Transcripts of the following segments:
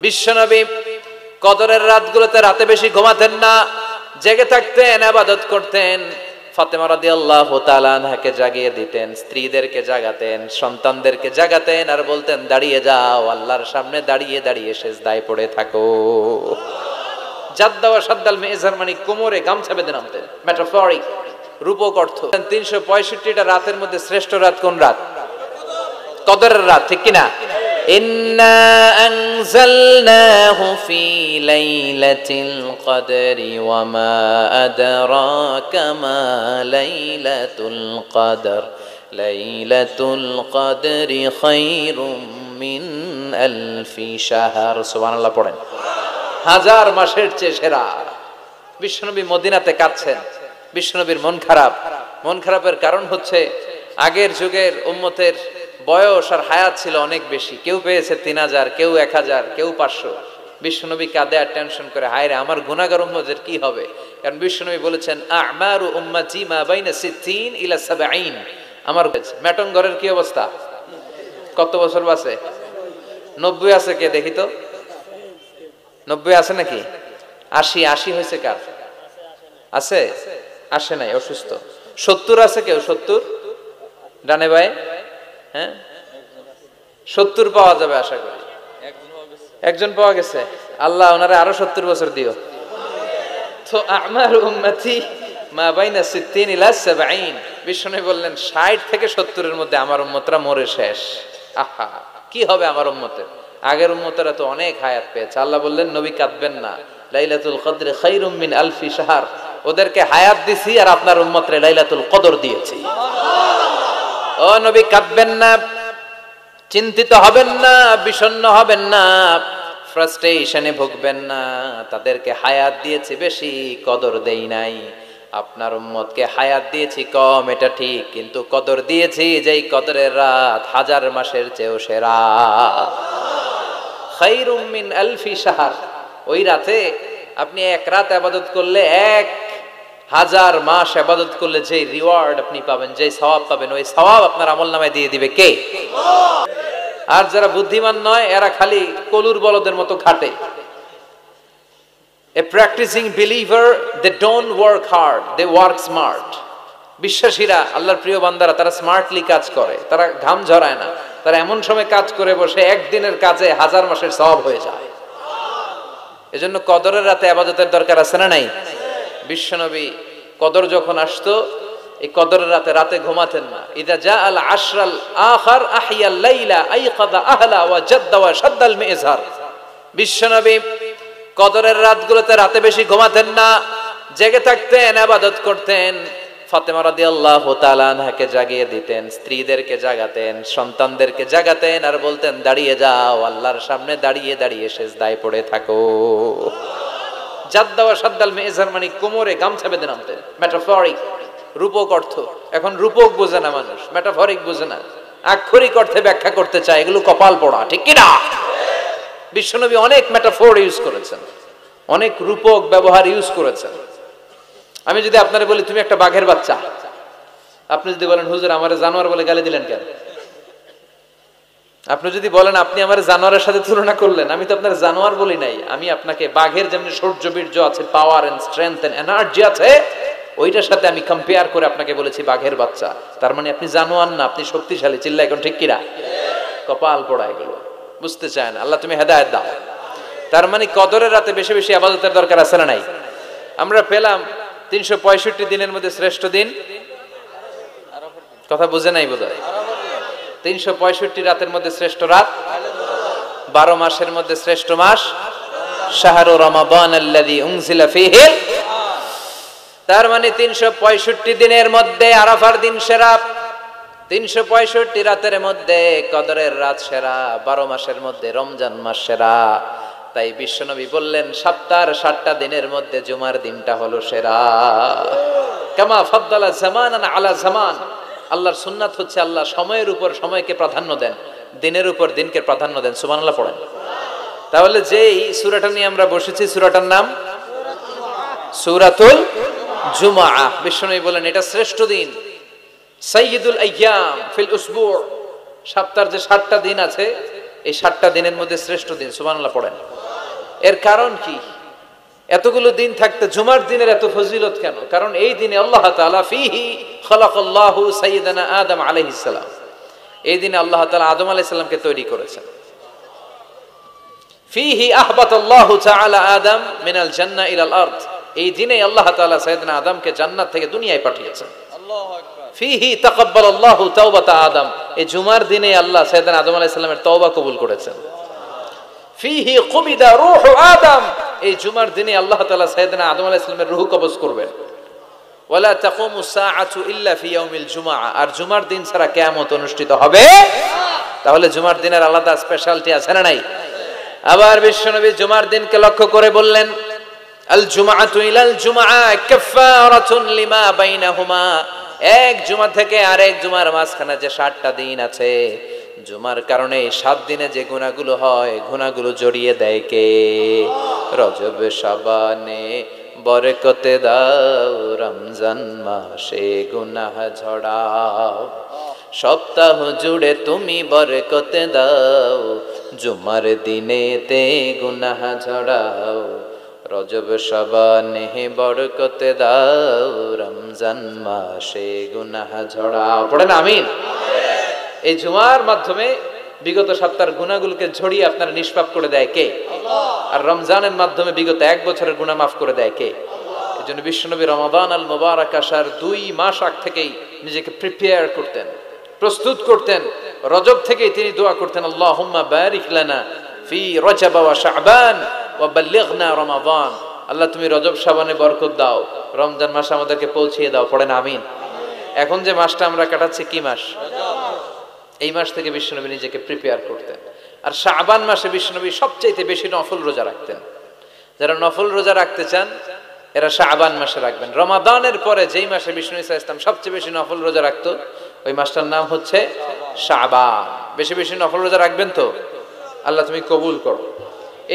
বিশ্বনবী কদরের রাতগুলোতে রাতে বেশি ঘুমাতেন না, জেগে থাকতেন, ইবাদত করতেন। ফাতেমা রাদিয়াল্লাহু তাআলা আনহাকে জাগিয়ে দিতেন, স্ত্রীদেরকে জাগাতেন, সন্তানদেরকে জাগাতেন, আর বলতেন দাঁড়িয়ে যাও, আল্লাহর সামনে দাঁড়িয়ে দাঁড়িয়ে সিজদায় পড়ে থাকো। জাদ্দা ওয়া সাদ্দাল মিজার মানে কোমরে গামছা বেঁধে নামতেন, মেটাফরিক, রূপক অর্থ। 365টা রাতের মধ্যে শ্রেষ্ঠ রাত কোন রাত? কদরের রাত, ঠিক কিনা? ইন্না আনজালনাহু ফি লাইলাতিল কদরি ওয়া মা আদরাকা মা লাইলাতুল কদর লাইলাতুল কদরি খায়রুম মিন আলফি শাহর। সুবহানাল্লাহ পড়েন। হাজার মাসের চেয়ে সেরা। বিশ্বনবী মদিনাতে কাঁদছেন, বিশ্বনবীর মন খারাপ। মন খারাপের কারণ হচ্ছে আগের যুগের উম্মতের বয়স আর হায়াত ছিল অনেক বেশি। কেউ পেয়েছে 3000, কেউ 1000, কেউ 500। বিশ্বনবী কাঁদে আর টেনশন করে, হায় রে আমার গুনাহগার উম্মতের কি হবে? কারণ বিশ্বনবী বলেছেন আমারু উম্মতি মা বাইনা 60 ইলা 70। আমার মেটন ঘরের কি অবস্থা? কত বছর বাঁচে? 90 আছে কে দেখি তো? 90 আছে নাকি? 80 হয়েছে কার? আছে? আসে নাই, অসুস্থ। 70 আছে কেউ? 70 ডানে ভাই? হ্যাঁ, 70 পাওয়া যাবে আশা করি। একজন পাওয়া গেছে। আল্লাহ ওনারে আরো 70 বছর দিও। তো আমার উম্মতি মা বাইনা 60 ইলা 70। বিষ্ণু বললেন 60 থেকে 70 এর মধ্যে আমার উম্মতরা মরে শেষ। আহা, কি হবে আমার উম্মতের? আগের উম্মতেরা তো অনেক হায়াত পেয়েছে। আল্লাহ বললেন নবী কাঁদবেন না, লাইলাতুল কদর খায়রুম মিন আলফি শাহর। ওদেরকে হায়াত দিছি আর আপনার উম্মতরে লাইলাতুল কদর দিয়েছি। ও নবী কাঁদবেন না, চিন্তিত হবেন না, বিষণ্ণ হবেন না, ফ্রাস্ট্রেশনে ভুগবেন না। তাদেরকে হায়াত দিয়েছি বেশি, কদর দেই নাই। আপনার উম্মতকে হায়াত দিয়েছি কম, এটা ঠিক, কিন্তু কদর দিয়েছি যেই কদরের রাত হাজার মাসের চেয়েও সেরা। খায়রুম মিন আলফি শাহর। ওই রাতে আপনি এক রাত ইবাদত করলে 1000 মাস ইবাদত করলে যে রিওয়ার্ড আপনি পাবেন, যে সওয়াব পাবেন, ওই সওয়াব আপনার আমলনামায় দিয়ে দিবে কে? আর যারা বুদ্ধিমান নয় এরা খালি কলুর বলদের মতো খাটে। A practicing believer, they don't work hard, they work smart. বিশ্বাসীরা, আল্লাহর প্রিয় বান্দারা, তারা স্মার্টলি কাজ করে, তারা ঘাম ঝরায় না। তারা এমন সময় কাজ করে বসে একদিনের কাজে 1000 মাসের সওয়াব হয়ে যায়। এজন্য কদরের রাতে ইবাদতের দরকার আছে না নাই? বিশ্বনবী কদর যখন আসতো, এই কদরের রাতে ঘুমাতেন না। ইদা জাআল আশরাল আখার আহিয়াল লাইলা আইকাদা আহলা ওয়া জাদ্দা ওয়া শাদ্দাল মিজার। বিশ্বনবী কদরের রাতগুলোতে রাতে বেশি ঘুমাতেন না, জেগে থাকতেন, ইবাদত করতেন। ফাতেমা রাদিয়াল্লাহু তাআলা আনহাকে জাগিয়ে দিতেন, স্ত্রীদেরকে জাগাতেন, সন্তানদেরকে জাগাতেন, আর বলতেন দাঁড়িয়ে যাও, আল্লাহর সামনে দাঁড়িয়ে দাঁড়িয়ে সিজদায় পড়ে থাকো। জাদ্দা ওয়া শাদ্দাল মিজার মানে কোমরে গামছা বেঁধে নামতেন, মেটাফরিক, রূপক অর্থ। এখন রূপক বোঝে না মানুষ, মেটাফরিক বোঝে না, আক্ষরিক অর্থে ব্যাখ্যা করতে চায়, এগুলো কপাল পোড়া, ঠিক কি না? বিশ্বনবী অনেক মেটাফোর ইউজ করেছেন, অনেক রূপক ব্যবহার ইউজ করেছেন। আমি যদি আপনারে বলি তুমি একটা বাঘের বাচ্চা, আপনি যদি বলেন হুজুর আমারে জানোয়ার বলে গালি দিলেন কেন? আপনি যদি বলেন আপনি আমার জানোয়ারের সাথে তুলনা করলেন, আমি তো আপনার জানোয়ার বলি নাই, আমি আপনাকে বাঘের যেমন শৌর্য বীর্য আছে, power and strength and energy আছে, ওইটার সাথে আমি কম্পেয়ার করে আপনাকে বলেছি বাঘের বাচ্চা। তার মানে আপনি জানোয়ার না, আপনি শক্তিশালী। চিল্লা এখন ঠিক কিনা? কপাল পোড়া, এগুলো বুঝতে চায় না। আল্লাহ তুমি হেদায়েত দাও। তার মানে কদরের রাতে বেশি বেশি ইবাদতের দরকার আছে না নাই? আমরা পেলাম 365 দিনের মধ্যে শ্রেষ্ঠ দিন। কথা বুঝে নাই বোধহয়। 365 রাতের মধ্যে শ্রেষ্ঠ রাত, 12 মাসের মধ্যে শ্রেষ্ঠ মাস, শাহরু রমাদান আল্লাযী উনজিলা ফীহি। তার মানে 365 দিনের মধ্যে আরাফার দিন সেরা, 365 রাতের মধ্যে কদরের রাত সেরা, 12 মাসের মধ্যে রমজান মাস সেরা। তাই বিশ্বনবী বললেন সপ্তাহের 7টা দিনের মধ্যে জুমার দিনটা হলো সেরা। কামা ফাদ্দালা জামানান আলা জামান। আল্লাহর সুন্নাত হচ্ছে আল্লাহ সময়ের উপর সময়কে প্রাধান্য দেন, দিনের উপর দিনকে প্রাধান্য দেন। সুবহানাল্লাহ পড়েন। তাহলে যেই সূরাটা নিয়ে আমরা বসেছি, সূরাটার নাম সূরাতুল জুমআ। বিশ্বনবী বলেন এটা শ্রেষ্ঠ দিন, সাইয়্যিদুল আইয়াম ফিল উসবু'। সপ্তাহের যে 7টা দিন আছে, এই 7টা দিনের মধ্যে শ্রেষ্ঠ দিন। সুবহানাল্লাহ পড়েন। এর কারণ কি? এতগুলো দিন থাকতে জুমার দিনের এত ফজিলত কেন? কারণ এই দিনে আল্লাহ তাআলা ফিহি খালাকাল্লাহু সাইয়্যিদানা আদম আলাইহিস সালাম, এই দিনে আল্লাহ তাআলা আদম আলাইহিস সালামকে তৈরি করেছেন। ফিহি আহবাতাল্লাহু তাআলা আদম মিনাল জান্নাহ ইলাল আরদ, এই দিনে আল্লাহ তাআলা সাইয়্যিদানা আদমকে জান্নাত থেকে দুনিয়ায় পাঠিয়েছেন। আল্লাহু আকবার। ফিহি তাকাব্বালাল্লাহু তাওবাতা আদম, এই জুমার দিনে আল্লাহ সাইয়্যিদানা আদম আলাইহিস সালামের তওবা কবুল করেছেন। ফিহি কুবিদা রূহু আদম, এই জুমার দিনে আল্লাহ তাআলা সাইয়্যিদানা আদম আলাইহিস সালামের রূহ কবজ করবেন। ওয়ালা তাকুমু সাআতু ইল্লা ফি ইয়াউমিল জুমআ, আর জুমার দিন ছাড়া কিয়ামত অনুষ্ঠিত হবে না। তাহলে জুমার দিনের আলাদা স্পেশালিটি আছে না নাই? আবার বিশ্বনবী জুমার দিনকে লক্ষ্য করে বললেন, আল জুমআতু ইলাল জুমআ কাফফারাতুন লিমা বাইনাহুমা, এক জুমা থেকে আরেক জুমার মাঝখানে যে 7টা দিন আছে, জুমার কারণে 7 দিনে যে গুনাহগুলো হয়, গুনাহগুলো জড়িয়ে দেয় কে? রজব শাবানে বরকতে দাও, রমজান মাসে গুনাহ ঝড়াও, সপ্তাহ জুড়ে তুমি বরকতে দাও, জুমার দিনেতে গুনাহ ঝড়াও, রজব শাবানে বরকতে দাও, রমজান মাসে গুনাহ ঝড়াও। পড়েন আমিন। এই জুমার মাধ্যমে বিগত সপ্তাহের গুনাহগুলোকে ঝরিয়ে আপনারা নিষ্পাপ করে দেয় কে? আল্লাহ। আর রমজানের মাধ্যমে বিগত 1 বছরের গুনাহ মাফ করে দেয় কে? এজন্য বিশ্বনবী রমাদান আল মুবারাক আসার 2 মাস আগ থেকেই নিজেকে প্রিপেয়ার করতেন, প্রস্তুত করতেন। রজব থেকেই তিনি দোয়া করতেন, আল্লাহুম্মা বারিক লানা ফি রজব ওয়া শাবান ওয়া বাল্লিগনা রমাদান, আল্লাহ তুমি রজব শাবানে বরকত দাও, রমজান মাস আমাদেরকে পৌঁছিয়ে দাও। পড়েন আমিন। এখন যে মাসটা আমরা কাটাচ্ছি কি মাস? এই মাস থেকে বিশ্বনবী নিজেকে প্রিপেয়ার করতেন। আর শাবান মাসে বিশ্বনবী সবচাইতে বেশি নফল রোজা রাখতেন। যারা নফল রোজা রাখতে চান এরা শাবান মাসে রাখবেন। রমাদানের পরে যেই মাসে বিষ্ণু ইসা ইসলাম সবচেয়ে বেশি নফল রোজা রাখতো, ওই মাসটার নাম হচ্ছে শাবান। বেশি বেশি নফল রোজা রাখবেন তো? আল্লাহ তুমি কবুল করো।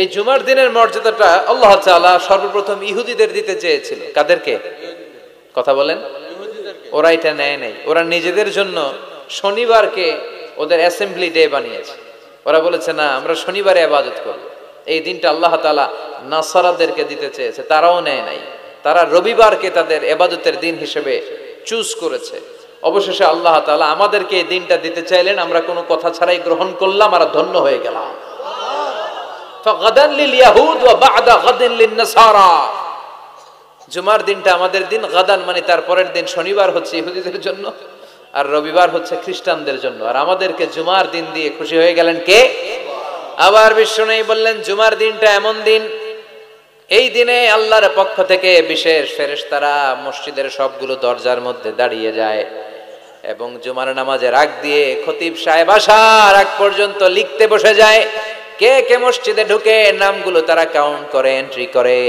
এই জুমার দিনের মর্যাদাটা আল্লাহ তাআলা সর্বপ্রথম ইহুদিদের দিতে চেয়েছিল। কাদেরকে? কথা বলেন। ওরা এটা নেয় নাই। ওরা নিজেদের জন্য শনিবারকে ওদের অ্যাসেম্বলি ডে বানিয়েছে। ওরা বলেছে না, আমরা শনিবারে ইবাদত করব। এই দিনটা আল্লাহ তাআলা নাসারাদেরকে দিতে চেয়েছে, তারাও নেয় নাই। তারা রবিবারকে তাদের ইবাদতের দিন হিসেবে চুজ করেছে। অবশেষে আল্লাহ তাআলা আমাদেরকে এই দিনটা দিতে চাইলেন, আমরা কোনো কথা ছাড়াই গ্রহণ করলাম আর ধন্য হয়ে গেলাম। ফাগাদান লিল ইয়াহুদ ওয়া বা'দা গাদিন লিন নাসারা, জুমার দিনটা আমাদের দিন। গাদান মানে তার পরের দিন, শনিবার হচ্ছে ইহুদিদের জন্য আর রবিবার হচ্ছে খ্রিস্টানদের জন্য। আর আমাদেরকে জুমার দিন দিয়ে খুশি হয়ে গেলেন কে? আবার বিশ্বনবী বললেন, জুমার দিনটা এমন দিন, এই দিনে আল্লাহর পক্ষ থেকে বিশেষ ফেরেশতারা মসজিদের সবগুলো দরজার মধ্যে দাঁড়িয়ে যায় এবং জুমার নামাজের আগ দিয়ে খতিব সাহেব আসার আগ পর্যন্ত লিখতে বসে যায়। কে কে মসজিদে ঢুকে নামগুলো তারা কাউন্ট করে, এন্ট্রি করে।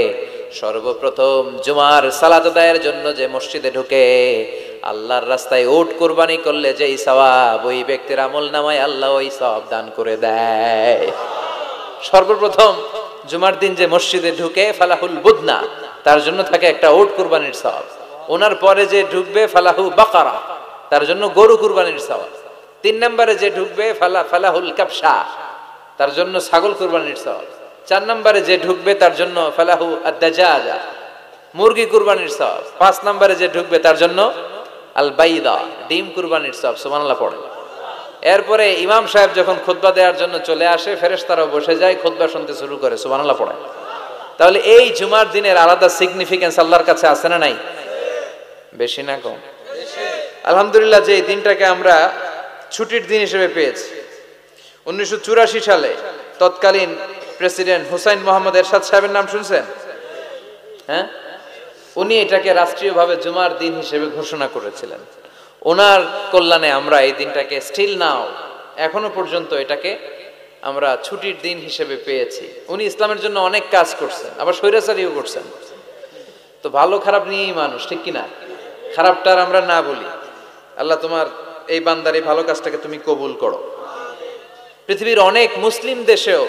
সর্বপ্রথম জুমার সালাত আদায়ের জন্য যে মসজিদে ঢুকে, আল্লাহর রাস্তায় উট কুরবানি করলে যেই সওয়াব, ওই ব্যক্তির আমলনামায় আল্লাহ ওই সওয়াব দান করে দেয়। সর্বপ্রথম জুমার দিন যে মসজিদে ঢুকে ফালাহুল বুদনা, তার জন্য থাকে একটা উট কুরবানির সওয়াব। ওনার পরে যে ঢুকবে ফালাহু বাকারা, তার জন্য গরু কুরবানির সওয়াব। 3 নম্বরে যে ঢুকবে ফালাহুল কাবশা, তার জন্য ছাগল কুরবানির সওয়াব। 4 নম্বরে যে ঢুকবে তার জন্য ফালাহু আদ-দাজাজা, মুরগি কুরবানির সওয়াব। 5 নম্বরে যে ঢুকবে তার জন্য আল বাইদা, ডিম কুরবানির সওয়াব। সুবহানাল্লাহ পড়ে। এরপরে ইমাম সাহেব যখন খুতবা দেওয়ার জন্য চলে আসে, ফেরেশতারাও বসে যায়, খুতবা শুনতে শুরু করে। সুবহানাল্লাহ পড়ে। তাহলে এই জুমার দিনের আলাদা সিগনিফিকেন্স আল্লাহর কাছে আছে না নাই? বেশি না কম? আলহামদুলিল্লাহ যে এই দিনটাকে আমরা ছুটির দিন হিসেবে পেয়েছি। 1984 সালে তৎকালীন প্রেসিডেন্ট হুসাইন মোহাম্মদ এরশাদ সাহেবের নাম শুনছেন? হ্যাঁ, উনি এটাকে রাষ্ট্রীয়ভাবে জুমার দিন হিসেবে ঘোষণা করেছিলেন। ওনার কল্যাণে আমরা এই দিনটাকে স্টিল নাও, এখনো পর্যন্ত এটাকে আমরা ছুটির দিন হিসেবে পেয়েছি। উনি ইসলামের জন্য অনেক কাজ করছেন, আবার স্বৈরাচারীও করছেন। তো ভালো খারাপ নিয়েই মানুষ, ঠিক কিনা? খারাপটার আমরা না বলি। আল্লাহ তোমার এই বান্দার এই ভালো কাজটাকে তুমি কবুল করো। পৃথিবীর অনেক মুসলিম দেশেও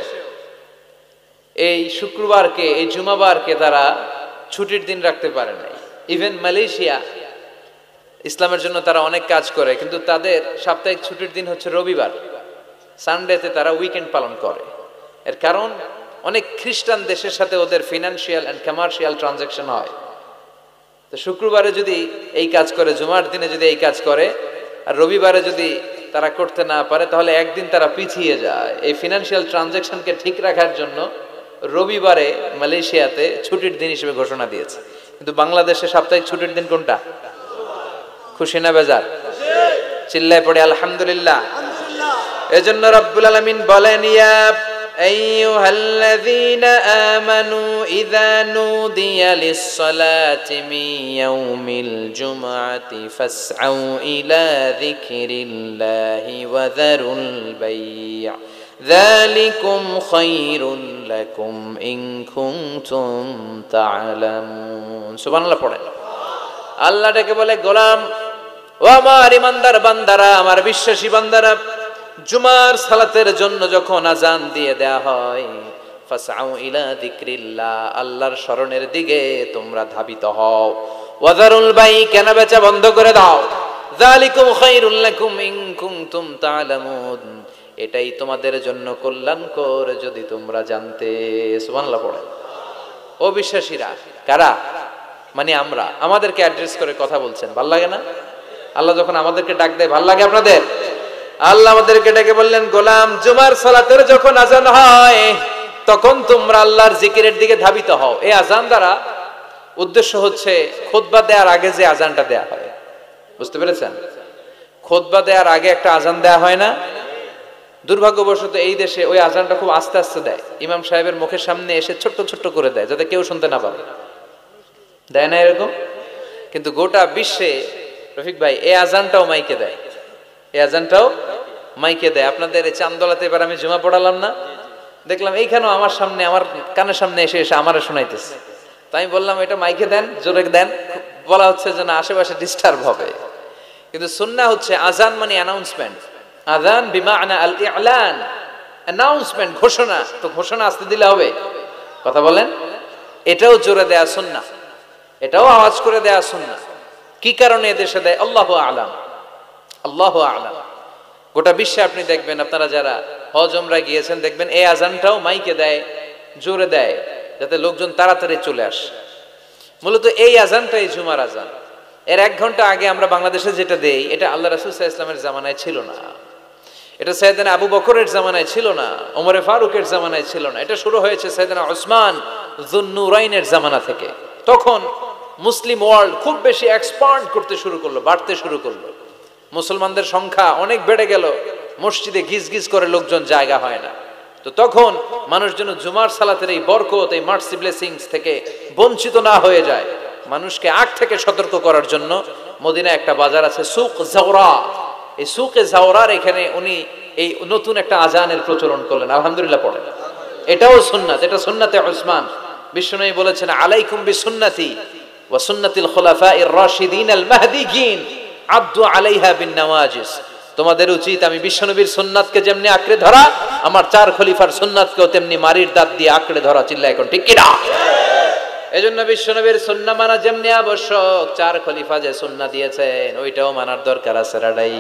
এই শুক্রবারকে, এই জুমাবারকে তারা ছুটির দিন রাখতে পারে নাই। ইভেন মালয়েশিয়া, ইসলামের জন্য তারা অনেক কাজ করে, কিন্তু তাদের সাপ্তাহিক ছুটির দিন হচ্ছে রবিবার। সানডেতে তারা উইকেন্ড পালন করে। এর কারণ অনেক খ্রিস্টান দেশের সাথে ওদের ফিনান্সিয়াল এন্ড কমার্শিয়াল ট্রানজাকশন হয়। তো শুক্রবারে যদি এই কাজ করে, জুমার দিনে যদি এই কাজ করে, আর রবিবারে যদি তারা করতে না পারে, তাহলে একদিন তারা পিছিয়ে যায়। এই ফিনান্সিয়াল ট্রানজাকশনকে ঠিক রাখার জন্য রবিবারে মালয়েশিয়াতে ছুটির দিন হিসেবে ঘোষণা দিয়েছে। কিন্তু বাংলাদেশে সাপ্তাহিক ছুটির দিন কোনটা? খুশি না বেজার? চিল্লায় পড়ে আলহামদুলিল্লাহ। এজন্য রব্বুল আলামিন বলেন, ইয়া আইয়ুহাল্লাযীনা আমানু ইযা নুদিয়া লিস-সালাতি মিন ইয়াউমিল জুমআতি ফাসআউ ইলা যিকরিল্লাহি ওয়া যারুল বাই', যালিকুম খায়রুল লাকুম ইন কুনতুম তা'লামুন। সুবহানাল্লাহ পড়েন। আল্লাহ ডেকে বলে, গোলাম ও আমার ইমানদার বান্দারা, আমার বিশ্বাসী বান্দারা, জুমার সালাতের জন্য যখন আজান দিয়ে দেয়া হয়, ফাসআউ ইলা যিকরিল্লাহ, আল্লাহর স্মরণের দিকে তোমরা ধাবিত হও। ওয়াজারুল বাই', কেনা বেচা বন্ধ করে দাও। যালিকুম খায়রুল লাকুম ইন কুনতুম তা'লামুন, এটাই তোমাদের জন্য কল্যাণকর যদি তোমরা জানতে। সুবহানাল্লাহ পড়ে। ও বিশ্বাসীরা, কারা? মানে আমরা, আমাদেরকে অ্যাড্রেস করে কথা বলছেন, ভাল লাগে না? আল্লাহ যখন আমাদেরকে ডাক দেয়, ভাল লাগে আপনাদের? আল্লাহ আমাদেরকে ডেকে বললেন, গোলাম জুমার সালাতের যখন আজান হয় তখন তোমরা আল্লাহর জিকিরের দিকে ধাবিত হও। এই আজান দ্বারা উদ্দেশ্য হচ্ছে খুতবা দেওয়ার আগে যে আজানটা দেয়া হয়, বুঝতে পেরেছেন? খুতবা দেওয়ার আগে একটা আজান দেয়া হয় না? দুর্ভাগ্যবশত এই দেশে ওই আজানটা খুব আস্তে আস্তে দেয়, ইমাম সাহেবের মুখের সামনে এসে ছোট্ট ছোট্ট করে দেয়, যাতে কেউ শুনতে না পারে, দেয় না এরকম? কিন্তু গোটা বিশ্বে রফিক ভাই এই আজানটাও মাইকে দেয়, এই আজানটাও মাইকে দেয়। আপনাদের এই চান্দোলাতে এবার আমি জুমা পড়ালাম না, দেখলাম এইখানেও আমার সামনে, আমার কানের সামনে এসে এসে আমারে শোনাইতেছে। তাই আমি বললাম, এটা মাইকে দেন, জোরে দেন। বলা হচ্ছে যে না, আশেপাশে ডিস্টার্ব হবে। কিন্তু সুন্নাহ হচ্ছে আজান মানে অ্যানাউন্সমেন্ট। আজান বিমা'না আল ই'লান, অ্যানাউন্সমেন্ট, ঘোষণা। তো ঘোষণা আসতে দিলে হবে? কথা বলেন। এটাও জোরে দেয়া সুন্নাহ, এটাও আওয়াজ করে দেয়া সুন্নাহ। কি কারণে এদেশে দেয়? আল্লাহু আ'লাম, আল্লাহু আ'লাম। গোটা বিশ্বে আপনি দেখবেন, আপনারা যারা হজ উমরা গিয়েছেন দেখবেন এই আজানটাও মাইকে দেয়, জোরে দেয়, যাতে লোকজন তাড়াতাড়ি চলে আসে। মূলত এই আজানটাই জুমার আজান। এর 1 ঘন্টা আগে আমরা বাংলাদেশে যেটা দেই, এটা আল্লাহ রাসূল সাল্লাল্লাহু আলাইহি ওয়াসাল্লামের জামানায় ছিল না, এটা সাইয়েদনা আবু বকরের জামানায় ছিল না, ওমরে ফারুকের জামানায় ছিল না। এটা শুরু হয়েছে সাইয়েদনা উসমান যুন্নুরাইনের জামানা থেকে। তখন মুসলিম ওয়ার্ল্ড খুব বেশি এক্সপান্ড করতে শুরু করলো, বাড়তে শুরু করলো। মুসলমানদের সংখ্যা অনেক বেড়ে গেল, মসজিদে গিজ গিজ করে লোকজন, জায়গা হয় না। তো তখন মানুষ যেন জুমার সালাতের এই বরকত, এই মার্সি ব্লেসিংস থেকে বঞ্চিত না হয়ে যায়, মানুষকে আগ থেকে সতর্ক করার জন্য মদিনায় একটা বাজার আছে সুক জাওরা। এই সুকে জাওরার এখানে উনি এই নতুন একটা আজানের প্রচলন করলেন। আলহামদুলিল্লাহ পড়েন। এটাও সুন্নাত, এটা সুন্নাতে উসমান। বিশ্বনবী বলেছেন, আলাইকুম বিসুন্নতি ওয়া সুন্নাতিল খুলাফাইর রাশিদিন আল মাহদিয়িন আদু আলাইহা বিন নওয়াজিস। তোমাদের উচিত আমি বিশ্বনবীর সুন্নাতকে যেমনি আঁকড়ে ধরা, আমার 4 খলিফার সুন্নাতকেও তেমনি মারির দাঁত দিয়ে আঁকড়ে ধরা। চিল্লায় এখন ঠিক কিনা? এজন্য বিশ্বনবীর সুন্নাহ মানা যেমনি আবশ্যক, 4 খলিফা যে সুন্নাহ দিয়েছেন ওইটাও মানার দরকার আছে। রাডাই